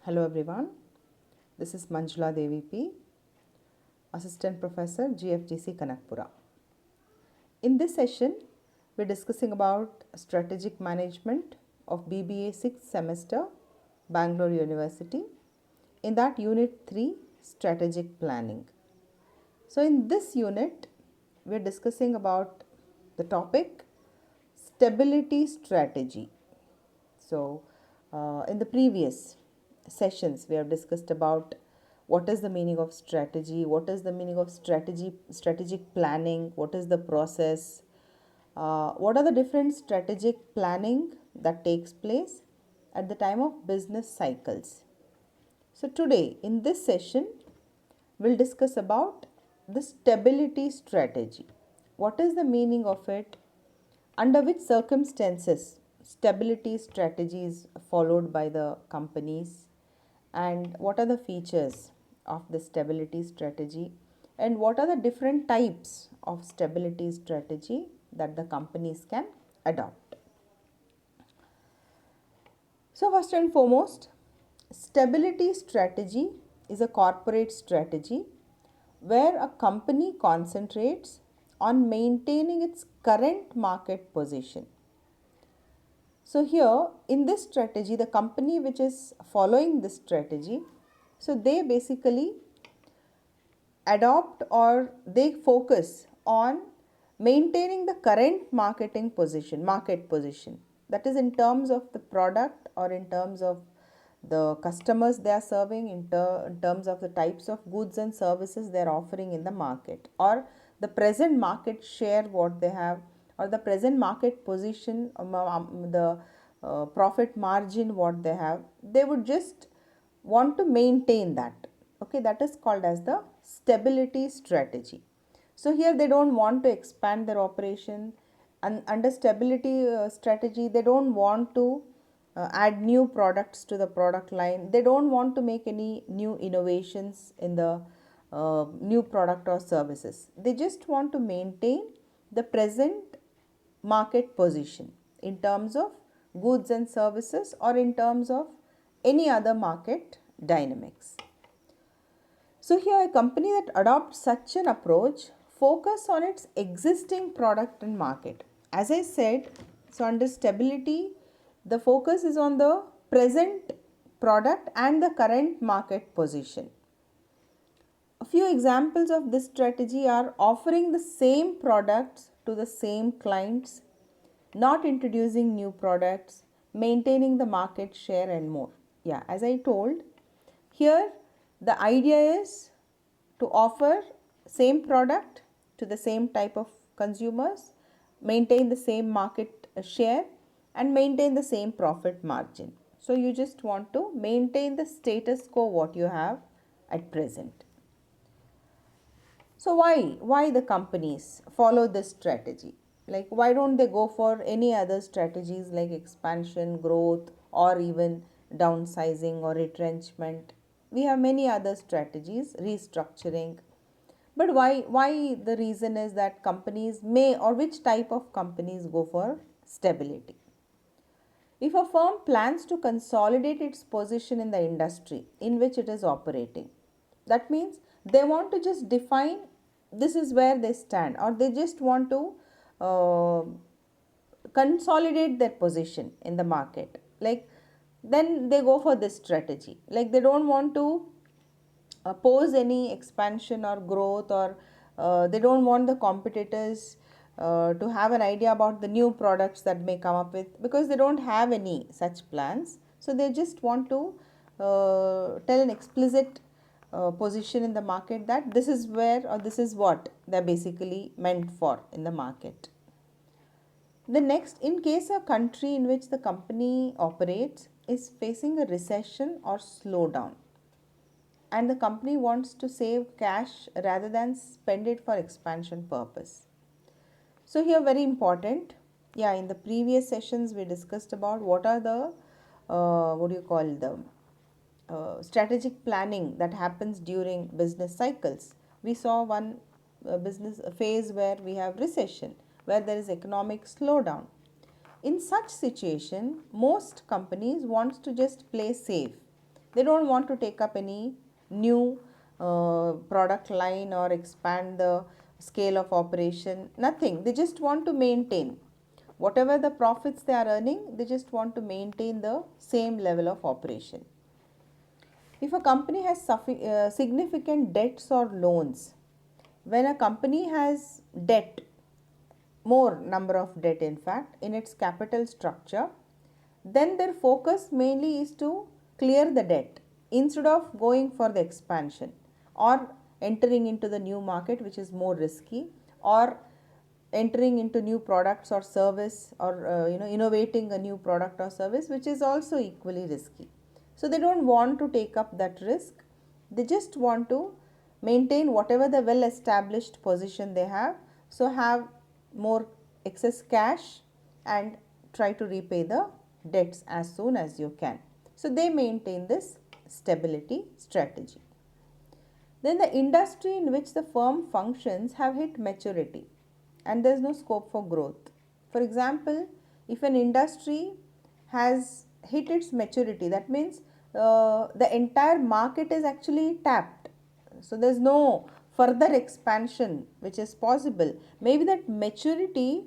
Hello everyone, this is Manjula Devi P, Assistant Professor GFGC Kanakpura. In this session, we are discussing about strategic management of BBA 6th semester, Bangalore University. In that unit 3, strategic planning. So in this unit, we are discussing about the topic stability strategy. So in the previous sessions, we have discussed about what is the meaning of strategy, what is the meaning of strategic planning, what is the process, what are the different strategic planning that takes place at the time of business cycles. So today in this session, we'll discuss about the stability strategy. What is the meaning of it? Under which circumstances stability strategy is followed by the companies, and what are the features of the stability strategy, and what are the different types of stability strategy that the companies can adopt. So first and foremost, stability strategy is a corporate strategy where a company concentrates on maintaining its current market position. So here in this strategy, the company which is following this strategy, so they basically adopt or they focus on maintaining the current market position. That is in terms of the product or in terms of the customers they are serving, in terms of the types of goods and services they are offering in the market, or the present market share what they have, or the present market position, the profit margin what they have. They would just want to maintain that. Okay, that is called as the stability strategy. So here they don't want to expand their operation, and under stability strategy they don't want to add new products to the product line. They don't want to make any new innovations in the new product or services. They just want to maintain the present market position in terms of goods and services or in terms of any other market dynamics. So here a company that adopts such an approach focus on its existing product and market. As I said, so under stability, the focus is on the present product and the current market position. A few examples of this strategy are offering the same products to the same clients, not introducing new products, maintaining the market share and more. Yeah, as I told, here the idea is to offer same product to the same type of consumers, maintain the same market share and maintain the same profit margin. So you just want to maintain the status quo what you have at present. So why the companies follow this strategy? Like why don't they go for any other strategies like expansion, growth, or even downsizing or retrenchment? We have many other strategies, restructuring. But why the reason is that companies may, or which type of companies go for stability? If a firm plans to consolidate its position in the industry in which it is operating, that means they want to just define this is where they stand, or they just want to consolidate their position in the market. Like then they go for this strategy. Like they don't want to pose any expansion or growth, or they don't want the competitors to have an idea about the new products that may come up with, because they don't have any such plans. So they just want to tell an explicit position in the market that this is where or this is what they're basically meant for in the market. The next, in case a country in which the company operates is facing a recession or slowdown, and the company wants to save cash rather than spend it for expansion purpose. So here very important, yeah, in the previous sessions we discussed about what are the strategic planning that happens during business cycles. We saw one business phase where we have recession, where there is economic slowdown. In such situation, most companies want to just play safe. They don't want to take up any new product line or expand the scale of operation, nothing. They just want to maintain whatever the profits they are earning, they just want to maintain the same level of operation. If a company has significant debts or loans, when a company has debt, more number of debt in fact, in its capital structure, then their focus mainly is to clear the debt instead of going for the expansion or entering into the new market, which is more risky, or entering into new products or service, or innovating a new product or service, which is also equally risky. So they don't want to take up that risk. They just want to maintain whatever the well established position they have, so have more excess cash and try to repay the debts as soon as you can. So they maintain this stability strategy. Then the industry in which the firm functions have hit maturity and there is no scope for growth. For example, if an industry has hit its maturity, that means the entire market is actually tapped. So there is no further expansion which is possible. Maybe that maturity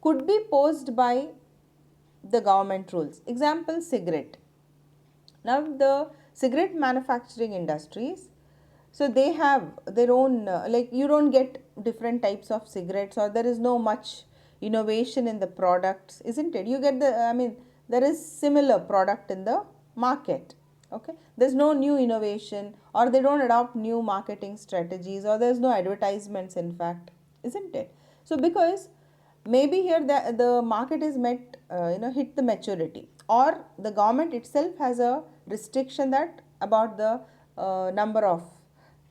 could be posed by the government rules. Example, cigarette. Now the cigarette manufacturing industries, so they have their own like you don't get different types of cigarettes, or there is no much innovation in the products, isn't it? You get the, I mean, there is similar product in the market. Okay, there's no new innovation, or they don't adopt new marketing strategies, or there's no advertisements in fact, isn't it? So because maybe here the market is met hit the maturity, or the government itself has a restriction that about the number of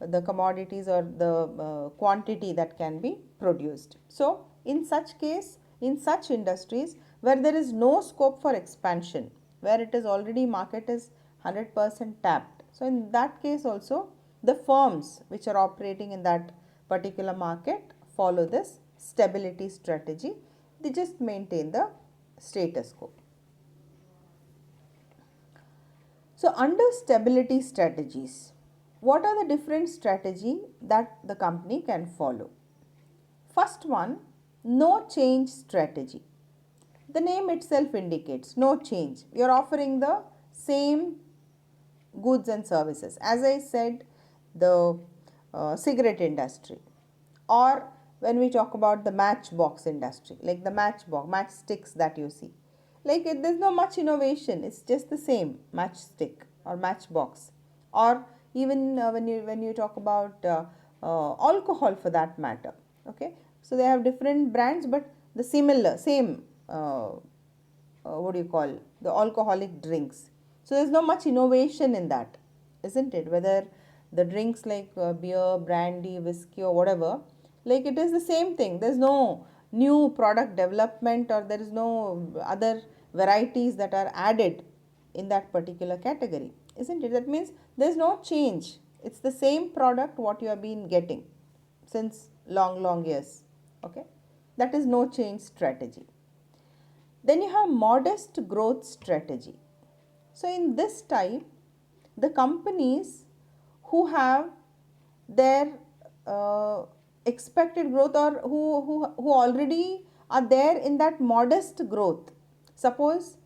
the commodities or the quantity that can be produced. So in such case, in such industries where there is no scope for expansion, where it is already market is 100% tapped, so in that case also the firms which are operating in that particular market follow this stability strategy. They just maintain the status quo. So under stability strategies, what are the different strategy that the company can follow? First one, no change strategy. The name itself indicates no change. You are offering the same goods and services. As I said, the cigarette industry, or when we talk about the matchbox industry, like the matchsticks that you see, like there's no much innovation, it's just the same matchstick or matchbox. Or even when you talk about alcohol for that matter, okay, so they have different brands but the same what do you call, the alcoholic drinks. So there's no much innovation in that, isn't it? Whether the drinks like beer, brandy, whiskey or whatever, like it is the same thing. There's no new product development, or there is no other varieties that are added in that particular category, isn't it? That means there's no change. It's the same product what you have been getting since long years. Okay, that is no change strategy. Then you have modest growth strategy. So in this type, the companies who have their expected growth, or who already are there in that modest growth. Suppose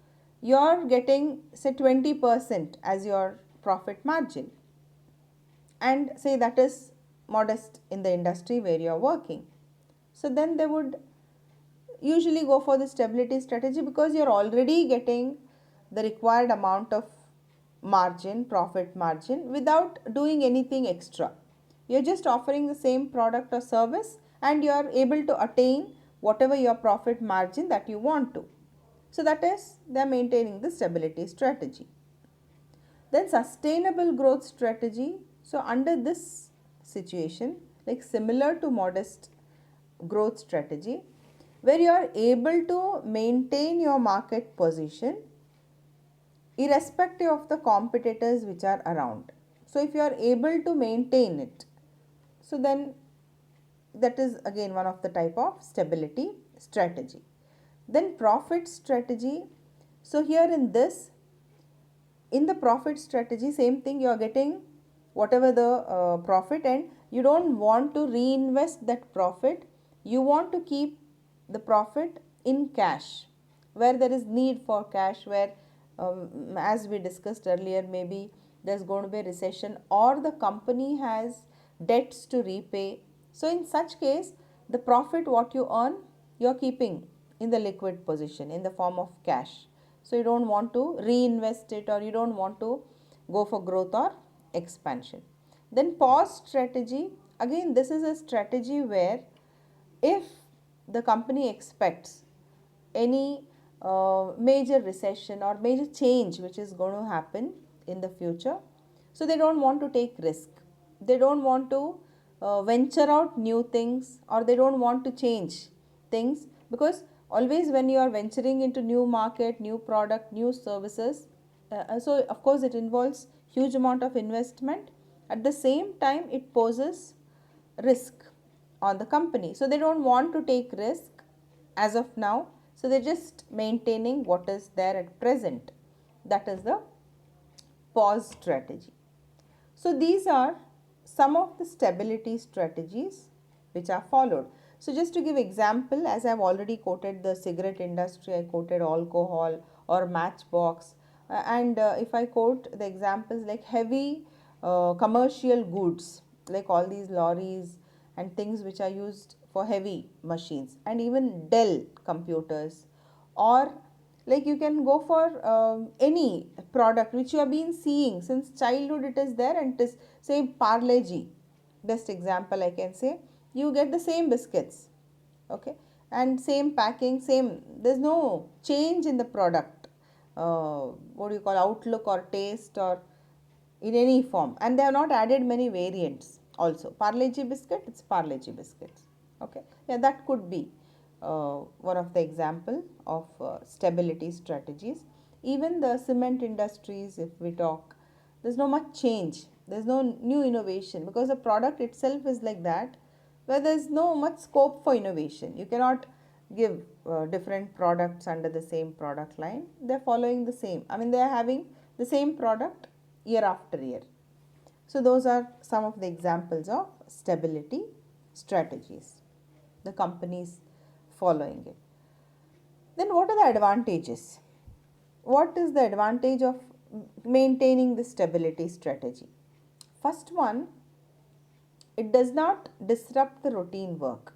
you are getting say 20% as your profit margin, and say that is modest in the industry where you are working. So then they would usually go for the stability strategy, because you are already getting the required amount of margin, profit margin, without doing anything extra. You are just offering the same product or service and you are able to attain whatever your profit margin that you want to. So that is, they are maintaining the stability strategy. Then sustainable growth strategy. So under this situation, like similar to modest growth strategy, where you are able to maintain your market position irrespective of the competitors which are around. So if you are able to maintain it, so then that is again one of the type of stability strategy. Then profit strategy. So here in this, in the profit strategy, same thing, you are getting whatever the profit, and you don't want to reinvest that profit. You want to keep the profit in cash where there is need for cash, where as we discussed earlier, maybe there's going to be a recession or the company has debts to repay. So in such case, the profit what you earn, you're keeping in the liquid position in the form of cash. So you don't want to reinvest it, or you don't want to go for growth or expansion. Then pause strategy, again this is a strategy where if the company expects any major recession or major change which is going to happen in the future, so they don't want to take risk, they don't want to venture out new things, or they don't want to change things, because always when you are venturing into new market, new product, new services, so of course it involves huge amount of investment. At the same time it poses risk on the company, so they don't want to take risk as of now, so they're just maintaining what is there at present. That is the pause strategy. So these are some of the stability strategies which are followed. So just to give example, as I have already quoted the cigarette industry, I quoted alcohol or matchbox, and if I quote the examples like heavy commercial goods, like all these lorries and things which are used for heavy machines, and even Dell computers, or like you can go for any product which you have been seeing since childhood, it is there, and it is, say, Parle G, best example I can say. You get the same biscuits, okay, and same packing, same, there's no change in the product, what do you call, outlook or taste or in any form, and they have not added many variants also. Parle G biscuit, it's Parle G biscuits, okay. Yeah, that could be one of the example of stability strategies. Even the cement industries, if we talk, there's no much change, there's no new innovation, because the product itself is like that, where there's no much scope for innovation. You cannot give different products under the same product line. They're following the same, I mean, they're having the same product year after year. So those are some of the examples of stability strategies, the companies following it. Then what are the advantages? What is the advantage of maintaining the stability strategy? First one, it does not disrupt the routine work.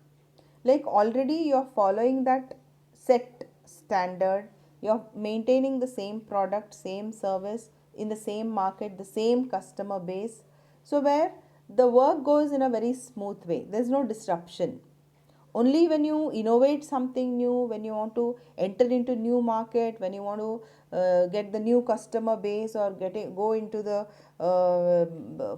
Like already you are following that set standard, you are maintaining the same product, same service in the same market, the same customer base. So where the work goes in a very smooth way, there is no disruption. Only when you innovate something new, when you want to enter into new market, when you want to get the new customer base, or go into the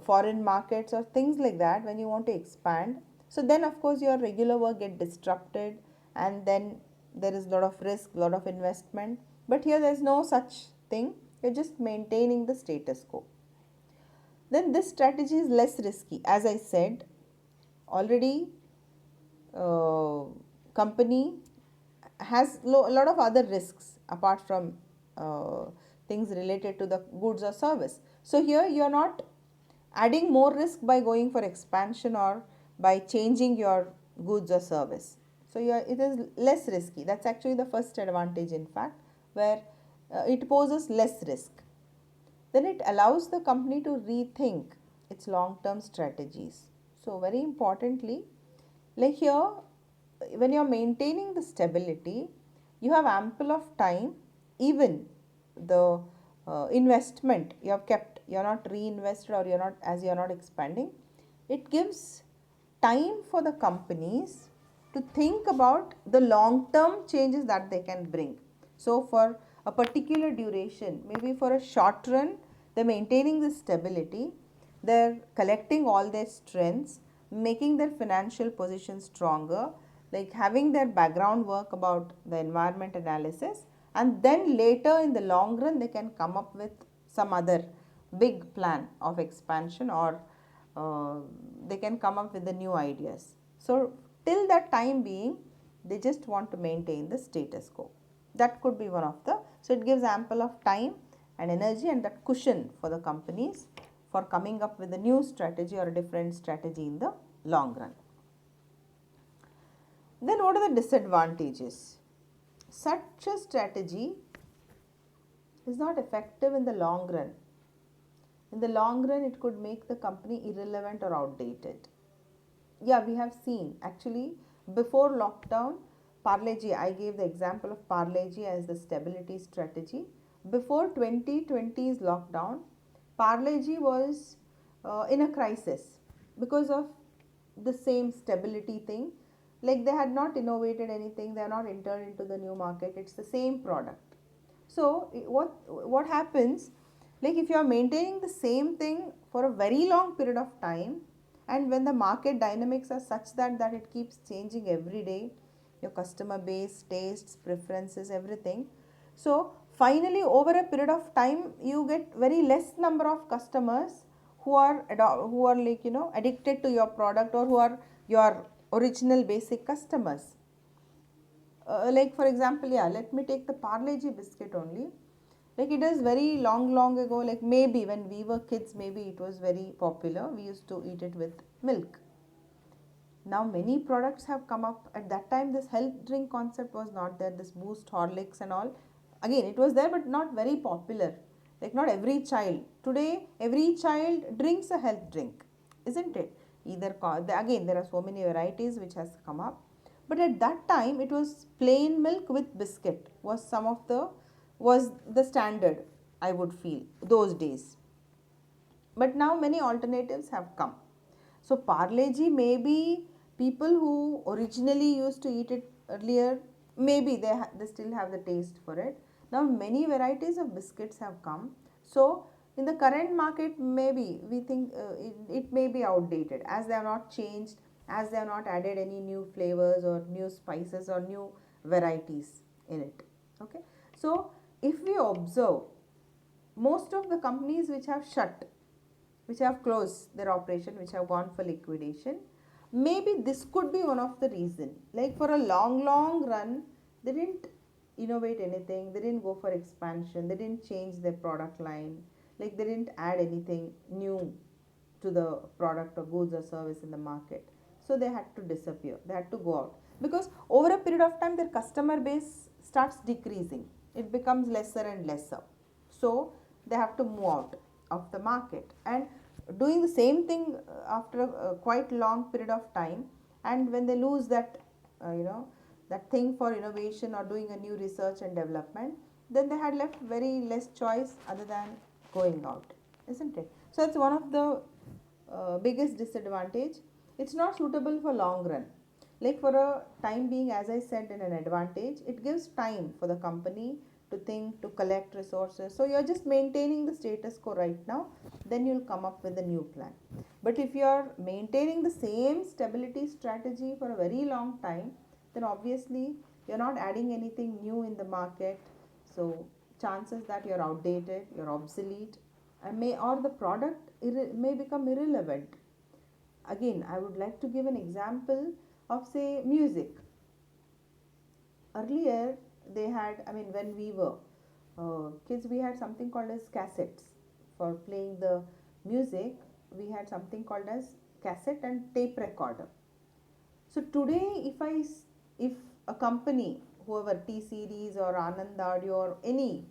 foreign markets or things like that, when you want to expand, so then of course your regular work get disrupted, and then there is a lot of risk, lot of investment. But here there is no such thing, you're just maintaining the status quo. Then this strategy is less risky, as I said already. Company has a lot of other risks apart from uh, things related to the goods or service. So here you are not adding more risk by going for expansion or by changing your goods or service. So it is less risky. That's actually the first advantage, in fact, where it poses less risk. Then it allows the company to rethink its long term strategies. So very importantly, like here, when you are maintaining the stability, you have ample of time. Even the investment you have kept, you are not reinvested, or you are not, as you are not expanding, it gives time for the companies to think about the long term changes that they can bring. So for a particular duration, maybe for a short run, they're maintaining the stability, they're collecting all their strengths, making their financial position stronger, like having their background work about the environment analysis, and then later in the long run they can come up with some other big plan of expansion, or uh, they can come up with the new ideas. So till that time being, they just want to maintain the status quo. That could be one of the, so it gives ample of time, and energy and that cushion for the companies for coming up with a new strategy or a different strategy in the long run. Then what are the disadvantages? Such a strategy is not effective in the long run. In the long run, it could make the company irrelevant or outdated. Yeah, we have seen actually before lockdown, Parle-G, I gave the example of Parle-G as the stability strategy. Before 2020's lockdown, Parle-G was in a crisis because of the same stability thing. Like they had not innovated anything, they are not entered into the new market, it's the same product. So what happens, like if you are maintaining the same thing for a very long period of time, and when the market dynamics are such that it keeps changing every day, your customer base, tastes, preferences, everything, so finally over a period of time you get very less number of customers who are like addicted to your product or who are your original basic customers. Like for example, yeah, let me take the Parle-G biscuit only. Like it is very long ago, like maybe when we were kids, maybe it was very popular. We used to eat it with milk. Now many products have come up. At that time, this health drink concept was not there. This Boost, Horlicks and all. Again, it was there, but not very popular. Like not every child. Today, every child drinks a health drink, isn't it? Again, there are so many varieties which has come up. But at that time, it was plain milk with biscuit was the standard, I would feel, those days. But now many alternatives have come. So Parle-G, maybe people who originally used to eat it earlier, maybe they still have the taste for it. Now many varieties of biscuits have come. So in the current market, maybe we think it may be outdated as they have not changed, as they have not added any new flavors or new spices or new varieties in it. Okay. So if we observe, most of the companies which have shut, which have closed their operation, which have gone for liquidation, maybe this could be one of the reason. Like for a long run, they didn't innovate anything, they didn't go for expansion, they didn't change their product line, like they didn't add anything new to the product or goods or service in the market. So they had to disappear, they had to go out, because over a period of time their customer base starts decreasing, it becomes lesser and lesser. So they have to move out of the market, and doing the same thing after a quite long period of time, and when they lose that that thing for innovation or doing a new research and development, then they had left very less choice other than going out, isn't it? So it's one of the biggest disadvantage. It's not suitable for long run. Like for a time being, as I said, in an advantage, it gives time for the company to think, to collect resources. So you're just maintaining the status quo right now, then you'll come up with a new plan. But if you're maintaining the same stability strategy for a very long time, then obviously you're not adding anything new in the market. So chances that you're outdated, you're obsolete, and the product may become irrelevant. Again, I would like to give an example of, say, music. Earlier, when we were kids, we had something called as cassettes. For playing the music, we had something called as cassette and tape recorder. So today, if a company, whoever, T Series or Anand Audio or any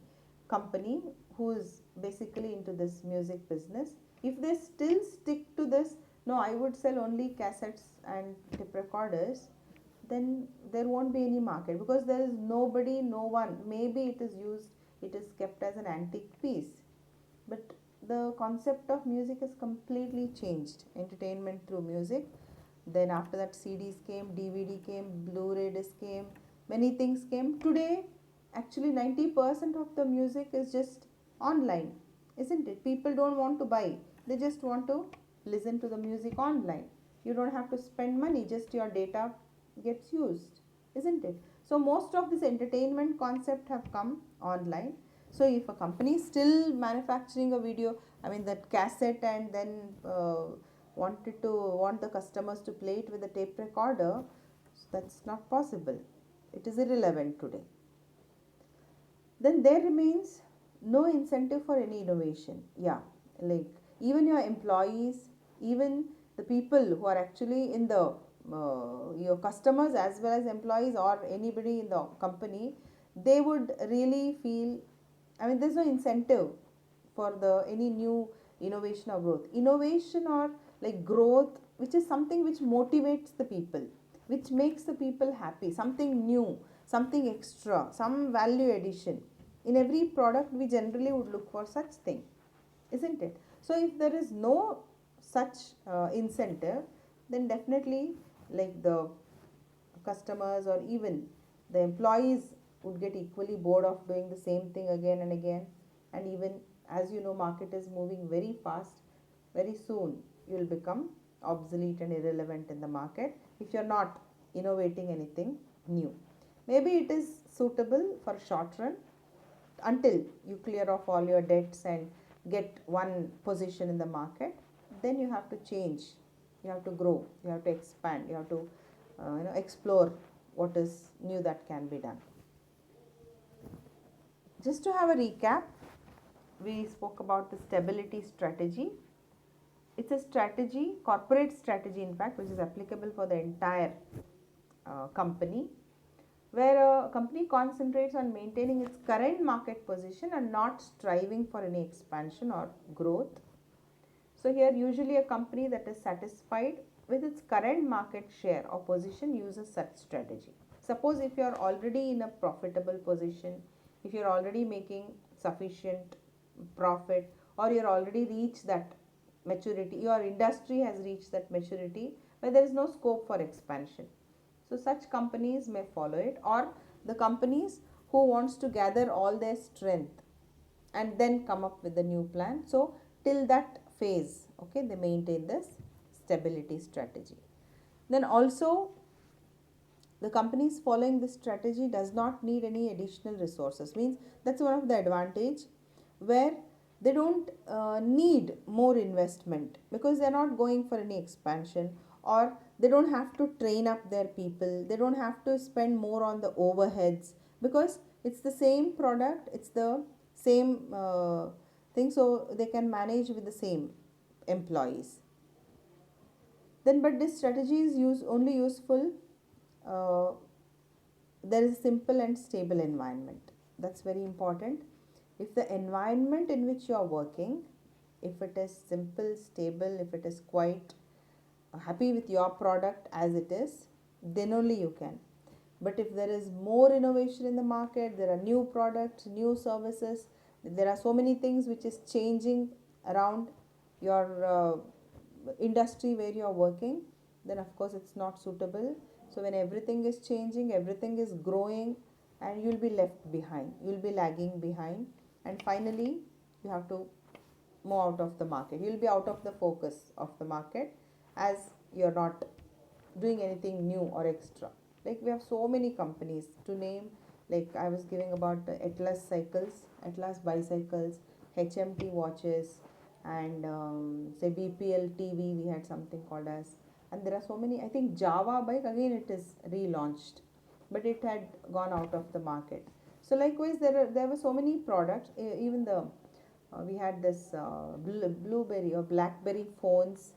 company who is basically into this music business, if they still stick to this, no, I would sell only cassettes and tape recorders, then there won't be any market, because there is nobody, no one. Maybe it is kept as an antique piece, but the concept of music has completely changed. Entertainment through music. Then after that, CDs came, DVD came, Blu-ray disc came, many things came. Today, actually 90% of the music is just online, isn't it? People don't want to buy, they just want to listen to the music online. You don't have to spend money, just your data gets used, isn't it? So most of this entertainment concept have come online. So if a company is still manufacturing a video, that cassette, and then want the customers to play it with a tape recorder, so that's not possible. It is irrelevant today. Then there remains no incentive for any innovation. Yeah, like even your employees, even the people who are actually in the your customers as well as employees or anybody in the company, they would really feel, I mean, there's no incentive for the any new innovation or growth. Innovation or like growth, which is something which motivates the people, which makes the people happy, something new, something extra, some value addition. In every product we generally would look for such thing, isn't it? So if there is no such incentive, then definitely like the customers or even the employees would get equally bored of doing the same thing again and again. And even, as you know, market is moving very fast. Very soon you will become obsolete and irrelevant in the market if you're not innovating anything new. Maybe it is suitable for short run until you clear off all your debts and get one position in the market. Then you have to change, you have to grow, you have to expand, you have to explore what is new that can be done. Just to have a recap, we spoke about the stability strategy. It's a strategy, corporate strategy in fact, which is applicable for the entire company, where a company concentrates on maintaining its current market position and not striving for any expansion or growth. So here usually a company that is satisfied with its current market share or position uses such strategy. Suppose if you are already in a profitable position, if you are already making sufficient profit, or you are already reached that maturity, your industry has reached that maturity where there is no scope for expansion. So such companies may follow it, or the companies who wants to gather all their strength and then come up with a new plan. So till that phase, okay, they maintain this stability strategy. Then also the companies following this strategy does not need any additional resources, means that's one of the advantage, where they don't need more investment because they're not going for any expansion, or they don't have to train up their people, they don't have to spend more on the overheads because it's the same product, it's the same thing, so they can manage with the same employees. Then but this strategy is only useful uh, there is a simple and stable environment. That's very important. If the environment in which you are working, if it is simple, stable, if it is quite happy with your product as it is, then only you can. But if there is more innovation in the market, there are new products, new services, there are so many things which is changing around your industry where you are working, then of course it's not suitable. So when everything is changing, everything is growing, and you'll be left behind, you'll be lagging behind, and finally you have to move out of the market, you'll be out of the focus of the market as you're not doing anything new or extra. Like we have so many companies to name, like I was giving about Atlas cycles, Atlas bicycles, HMT watches, and say BPL TV, we had something called as, and there are so many. I think Java bike again it is relaunched, but it had gone out of the market. So likewise there were so many products, even the we had this blueberry or blackberry phones,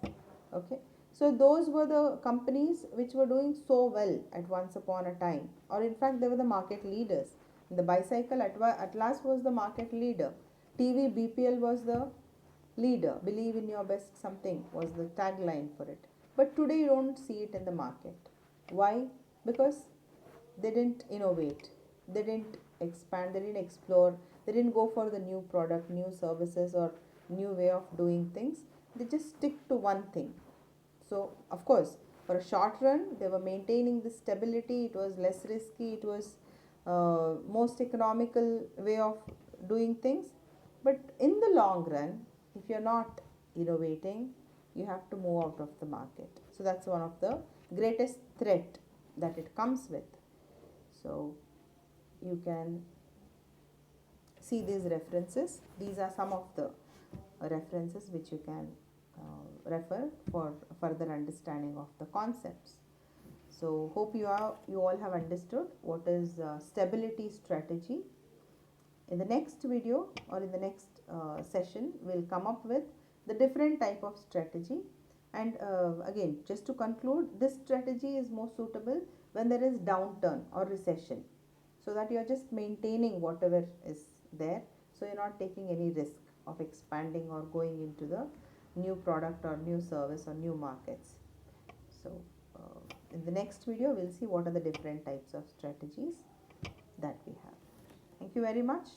okay. So those were the companies which were doing so well at once upon a time, or in fact they were the market leaders. In the bicycle, Atlas was the market leader, TV BPL was the leader, believe in your best something was the tagline for it. But today you don't see it in the market. Why? Because they didn't innovate, they didn't expand, they didn't explore, they didn't go for the new product, new services, or new way of doing things. They just stick to one thing. So of course for a short run they were maintaining the stability, it was less risky, it was most economical way of doing things. But in the long run, if you're not innovating, you have to move out of the market. So that's one of the greatest threat that it comes with. So you can see these references. These are some of the references which you can refer for further understanding of the concepts. So, hope you all have understood what is stability strategy. In the next video or in the next session, we'll come up with the different type of strategy. And again, just to conclude, this strategy is more suitable when there is downturn or recession, so that you are just maintaining whatever is there, so you're not taking any risk of expanding or going into the new product or new service or new markets. So in the next video, we'll see what are the different types of strategies that we have. Thank you very much.